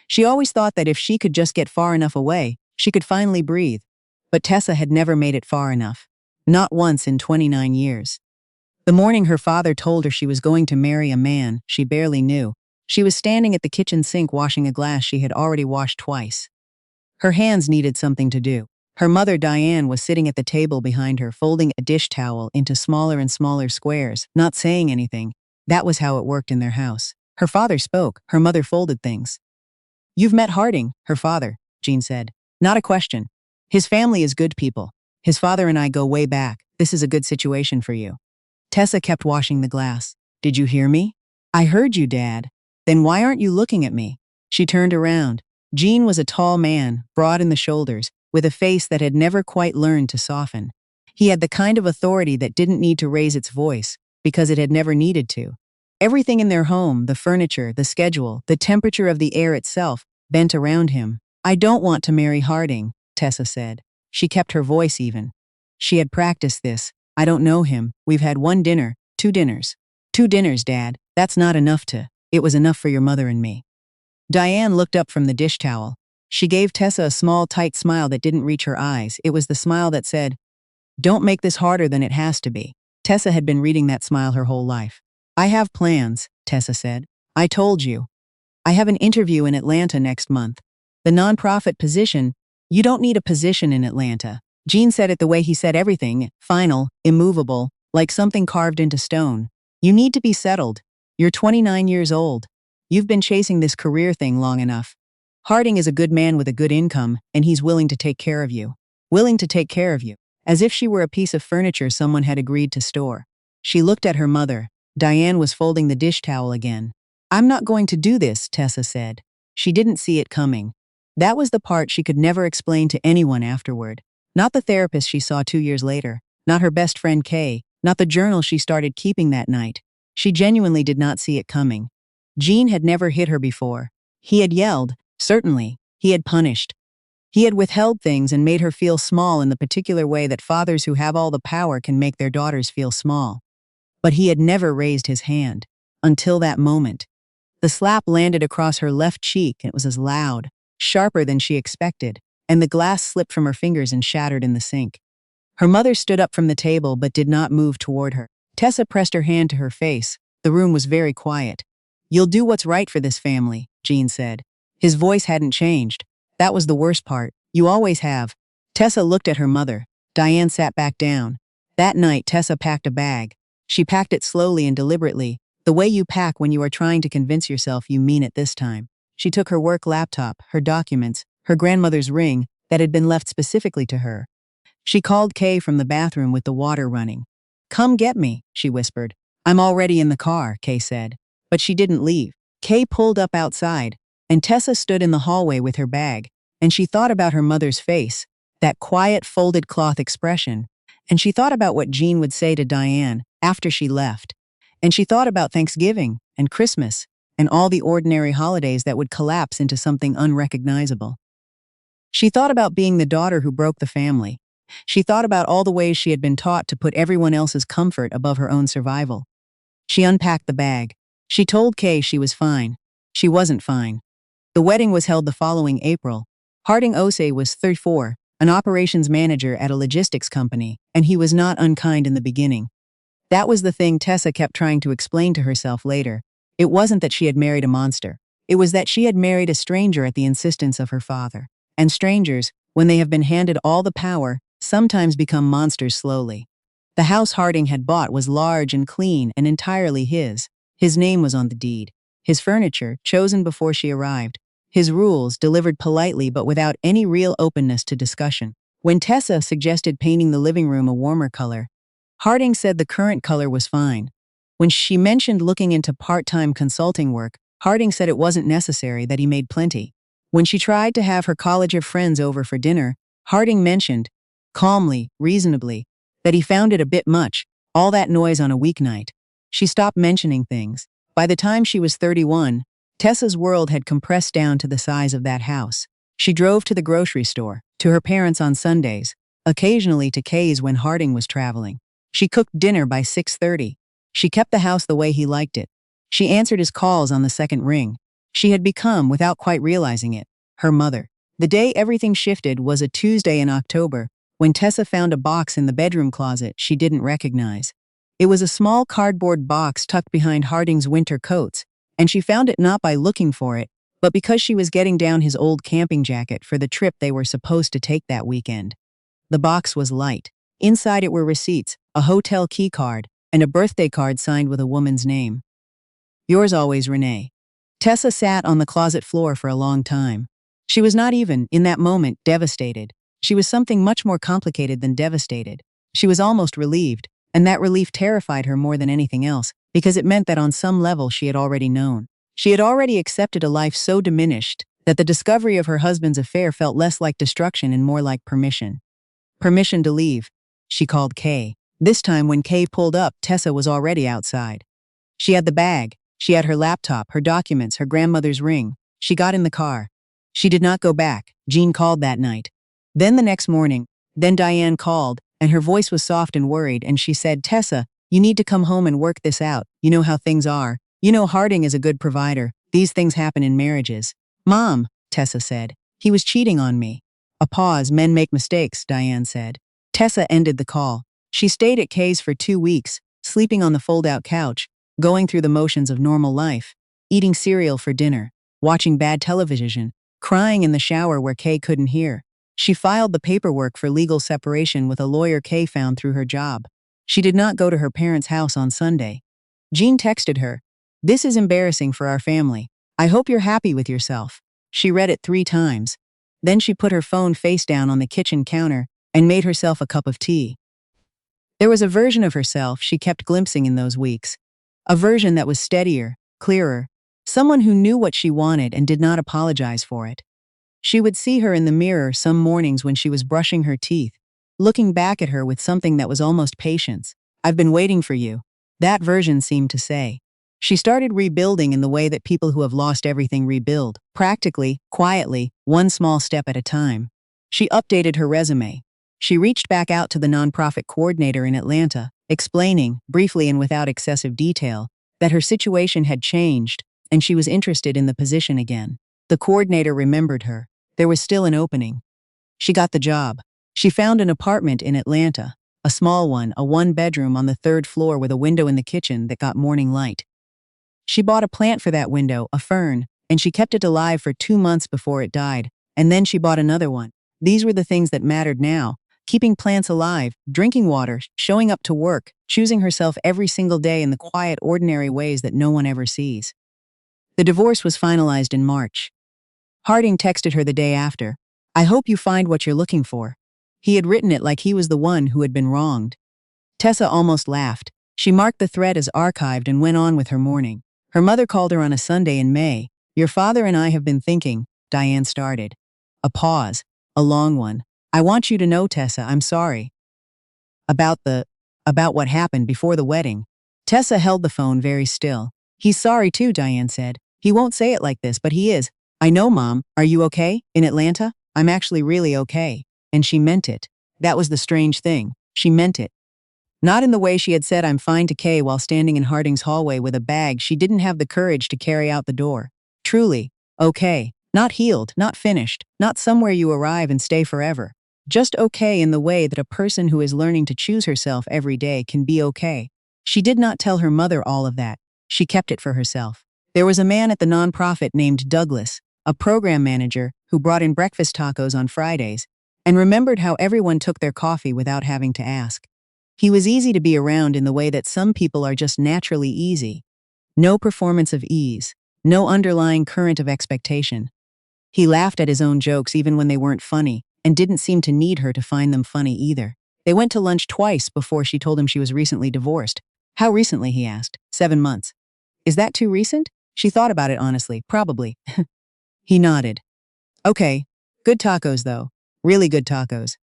She always thought that if she could just get far enough away, she could finally breathe. But Tessa had never made it far enough. Not once in 29 years. The morning her father told her she was going to marry a man she barely knew, she was standing at the kitchen sink washing a glass she had already washed twice. Her hands needed something to do. Her mother, Diane, was sitting at the table behind her, folding a dish towel into smaller and smaller squares, not saying anything. That was how it worked in their house. Her father spoke, her mother folded things. "You've met Harding, her father," Jean said. "Not a question. His family is good people. His father and I go way back. This is a good situation for you." Tessa kept washing the glass. "Did you hear me?" "I heard you, Dad." "Then why aren't you looking at me?" She turned around. Jean was a tall man, broad in the shoulders, with a face that had never quite learned to soften. He had the kind of authority that didn't need to raise its voice, because it had never needed to. Everything in their home, the furniture, the schedule, the temperature of the air itself, bent around him. "I don't want to marry Harding," Tessa said. She kept her voice even. She had practiced this. "I don't know him. We've had one dinner, 2 dinners. 2 dinners, Dad. That's not enough to. It was enough for your mother and me." Diane looked up from the dish towel. She gave Tessa a small, tight smile that didn't reach her eyes. It was the smile that said, "Don't make this harder than it has to be." Tessa had been reading that smile her whole life. "I have plans," Tessa said. "I told you. I have an interview in Atlanta next month. The nonprofit position." "You don't need a position in Atlanta." Jean said it the way he said everything, final, immovable, like something carved into stone. "You need to be settled. You're 29 years old. You've been chasing this career thing long enough. Harding is a good man with a good income, and he's willing to take care of you." Willing to take care of you. As if she were a piece of furniture someone had agreed to store. She looked at her mother. Diane was folding the dish towel again. "I'm not going to do this," Tessa said. She didn't see it coming. That was the part she could never explain to anyone afterward. Not the therapist she saw 2 years later. Not her best friend Kay. Not the journal she started keeping that night. She genuinely did not see it coming. Jean had never hit her before. He had yelled, certainly. He had punished. He had withheld things and made her feel small in the particular way that fathers who have all the power can make their daughters feel small. But he had never raised his hand. Until that moment. The slap landed across her left cheek and it was as loud, sharper than she expected, and the glass slipped from her fingers and shattered in the sink. Her mother stood up from the table but did not move toward her. Tessa pressed her hand to her face. The room was very quiet. "You'll do what's right for this family," Jean said. His voice hadn't changed. "That was the worst part. You always have." Tessa looked at her mother. Diane sat back down. That night, Tessa packed a bag. She packed it slowly and deliberately, the way you pack when you are trying to convince yourself you mean it this time. She took her work laptop, her documents, her grandmother's ring that had been left specifically to her. She called Kay from the bathroom with the water running. "Come get me," she whispered. "I'm already in the car," Kay said. But she didn't leave. Kay pulled up outside, and Tessa stood in the hallway with her bag, and she thought about her mother's face, that quiet folded cloth expression, and she thought about what Jean would say to Diane after she left, and she thought about Thanksgiving and Christmas and all the ordinary holidays that would collapse into something unrecognizable. She thought about being the daughter who broke the family. She thought about all the ways she had been taught to put everyone else's comfort above her own survival. She unpacked the bag. She told Kay she was fine. She wasn't fine. The wedding was held the following April. Harding Osei was 34, an operations manager at a logistics company, and he was not unkind in the beginning. That was the thing Tessa kept trying to explain to herself later. It wasn't that she had married a monster. It was that she had married a stranger at the insistence of her father. And strangers, when they have been handed all the power, sometimes become monsters slowly. The house Harding had bought was large and clean and entirely his. His name was on the deed. His furniture, chosen before she arrived. His rules, delivered politely but without any real openness to discussion. When Tessa suggested painting the living room a warmer color, Harding said the current color was fine. When she mentioned looking into part-time consulting work, Harding said it wasn't necessary, that he made plenty. When she tried to have her college of friends over for dinner, Harding mentioned, calmly, reasonably, that he found it a bit much, all that noise on a weeknight. She stopped mentioning things. By the time she was 31, Tessa's world had compressed down to the size of that house. She drove to the grocery store, to her parents on Sundays, occasionally to Kay's when Harding was traveling. She cooked dinner by 6:30. She kept the house the way he liked it. She answered his calls on the second ring. She had become, without quite realizing it, her mother. The day everything shifted was a Tuesday in October, when Tessa found a box in the bedroom closet she didn't recognize. It was a small cardboard box tucked behind Harding's winter coats, and she found it not by looking for it, but because she was getting down his old camping jacket for the trip they were supposed to take that weekend. The box was light. Inside it were receipts, a hotel key card, and a birthday card signed with a woman's name. Yours always, Renee. Tessa sat on the closet floor for a long time. She was not even, in that moment, devastated. She was something much more complicated than devastated. She was almost relieved, and that relief terrified her more than anything else, because it meant that on some level she had already known. She had already accepted a life so diminished that the discovery of her husband's affair felt less like destruction and more like permission. Permission to leave. She called Kay. This time when Kay pulled up, Tessa was already outside. She had the bag. She had her laptop, her documents, her grandmother's ring. She got in the car. She did not go back. Jean called that night. Then the next morning, then Diane called, and her voice was soft and worried, and she said, "Tessa, you need to come home and work this out. You know how things are. You know Harding is a good provider. These things happen in marriages." "Mom," Tessa said, "he was cheating on me." A pause. "Men make mistakes," Diane said. Tessa ended the call. She stayed at Kay's for 2 weeks, sleeping on the fold-out couch, going through the motions of normal life, eating cereal for dinner, watching bad television, crying in the shower where Kay couldn't hear. She filed the paperwork for legal separation with a lawyer Kay found through her job. She did not go to her parents' house on Sunday. Jean texted her, "This is embarrassing for our family. I hope you're happy with yourself." She read it 3 times. Then she put her phone face down on the kitchen counter and made herself a cup of tea. There was a version of herself she kept glimpsing in those weeks. A version that was steadier, clearer, someone who knew what she wanted and did not apologize for it. She would see her in the mirror some mornings when she was brushing her teeth, looking back at her with something that was almost patience. "I've been waiting for you," that version seemed to say. She started rebuilding in the way that people who have lost everything rebuild, practically, quietly, one small step at a time. She updated her resume. She reached back out to the nonprofit coordinator in Atlanta, explaining, briefly and without excessive detail, that her situation had changed and she was interested in the position again. The coordinator remembered her. There was still an opening. She got the job. She found an apartment in Atlanta, a small one, a 1-bedroom on the 3rd floor with a window in the kitchen that got morning light. She bought a plant for that window, a fern, and she kept it alive for 2 months before it died, and then she bought another one. These were the things that mattered now: keeping plants alive, drinking water, showing up to work, choosing herself every single day in the quiet, ordinary ways that no one ever sees. The divorce was finalized in March. Harding texted her the day after, "I hope you find what you're looking for." He had written it like he was the one who had been wronged. Tessa almost laughed. She marked the thread as archived and went on with her morning. Her mother called her on a Sunday in May. "Your father and I have been thinking," Diane started. A pause, a long one. "I want you to know, Tessa, I'm sorry. About what happened before the wedding." Tessa held the phone very still. "He's sorry too," Diane said. "He won't say it like this, but he is." "I know, Mom. Are you okay? In Atlanta?" "I'm actually really okay." And she meant it. That was the strange thing. She meant it. Not in the way she had said "I'm fine" to Kay while standing in Harding's hallway with a bag she didn't have the courage to carry out the door. Truly, okay. Not healed, not finished, not somewhere you arrive and stay forever. Just okay in the way that a person who is learning to choose herself every day can be okay. She did not tell her mother all of that. She kept it for herself. There was a man at the nonprofit named Douglas, a program manager, who brought in breakfast tacos on Fridays and remembered how everyone took their coffee without having to ask. He was easy to be around in the way that some people are just naturally easy. No performance of ease, no underlying current of expectation. He laughed at his own jokes even when they weren't funny, and didn't seem to need her to find them funny either. They went to lunch twice before she told him she was recently divorced. "How recently?" he asked. 7 months. "Is that too recent?" She thought about it honestly. "Probably." He nodded. "Okay. Good tacos, though. Really good tacos."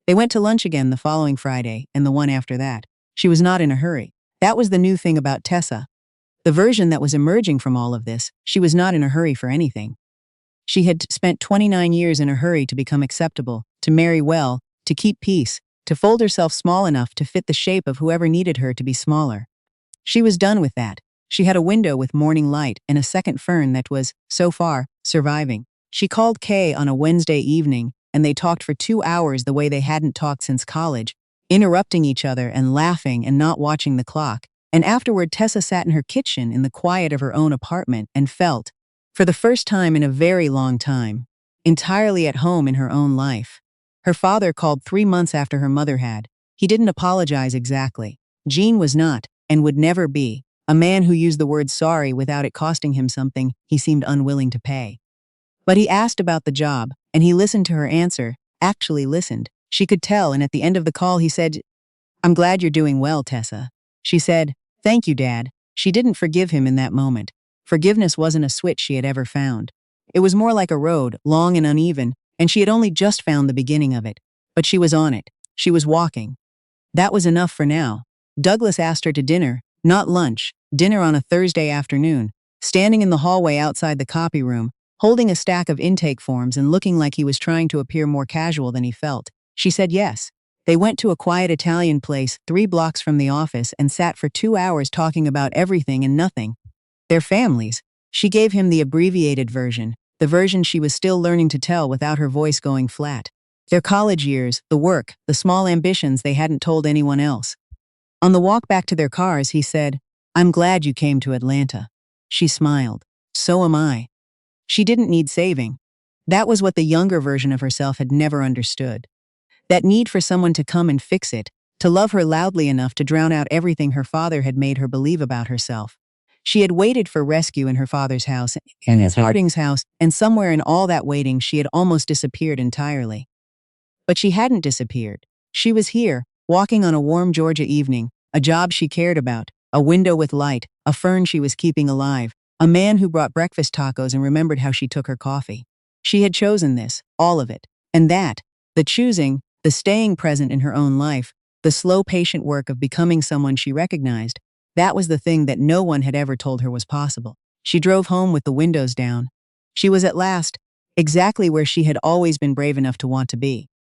They went to lunch again the following Friday, and the one after that. She was not in a hurry. That was the new thing about Tessa. The version that was emerging from all of this, she was not in a hurry for anything. She had spent 29 years in a hurry to become acceptable, to marry well, to keep peace, to fold herself small enough to fit the shape of whoever needed her to be smaller. She was done with that. She had a window with morning light and a second fern that was, so far, surviving. She called Kay on a Wednesday evening, and they talked for 2 hours the way they hadn't talked since college, interrupting each other and laughing and not watching the clock. And afterward, Tessa sat in her kitchen in the quiet of her own apartment and felt, for the first time in a very long time, entirely at home in her own life. Her father called 3 months after her mother had. He didn't apologize exactly. Gene was not, and would never be, a man who used the word sorry without it costing him something he seemed unwilling to pay. But he asked about the job, and he listened to her answer, actually listened. She could tell, and at the end of the call he said, "I'm glad you're doing well, Tessa." She said, "Thank you, Dad." She didn't forgive him in that moment. Forgiveness wasn't a switch she had ever found. It was more like a road, long and uneven, and she had only just found the beginning of it. But she was on it. She was walking. That was enough for now. Douglas asked her to dinner, not lunch, dinner on a Thursday afternoon, standing in the hallway outside the copy room, holding a stack of intake forms and looking like he was trying to appear more casual than he felt. She said yes. They went to a quiet Italian place 3 blocks from the office and sat for 2 hours talking about everything and nothing. Their families. She gave him the abbreviated version, the version she was still learning to tell without her voice going flat. Their college years, the work, the small ambitions they hadn't told anyone else. On the walk back to their cars, he said, "I'm glad you came to Atlanta." She smiled. "So am I." She didn't need saving. That was what the younger version of herself had never understood. That need for someone to come and fix it, to love her loudly enough to drown out everything her father had made her believe about herself. She had waited for rescue in her father's house and his Harding's house, and somewhere in all that waiting she had almost disappeared entirely. But she hadn't disappeared. She was here, walking on a warm Georgia evening, a job she cared about, a window with light, a fern she was keeping alive, a man who brought breakfast tacos and remembered how she took her coffee. She had chosen this, all of it. And that, the choosing, the staying present in her own life, the slow, patient work of becoming someone she recognized, that was the thing that no one had ever told her was possible. She drove home with the windows down. She was at last exactly where she had always been brave enough to want to be.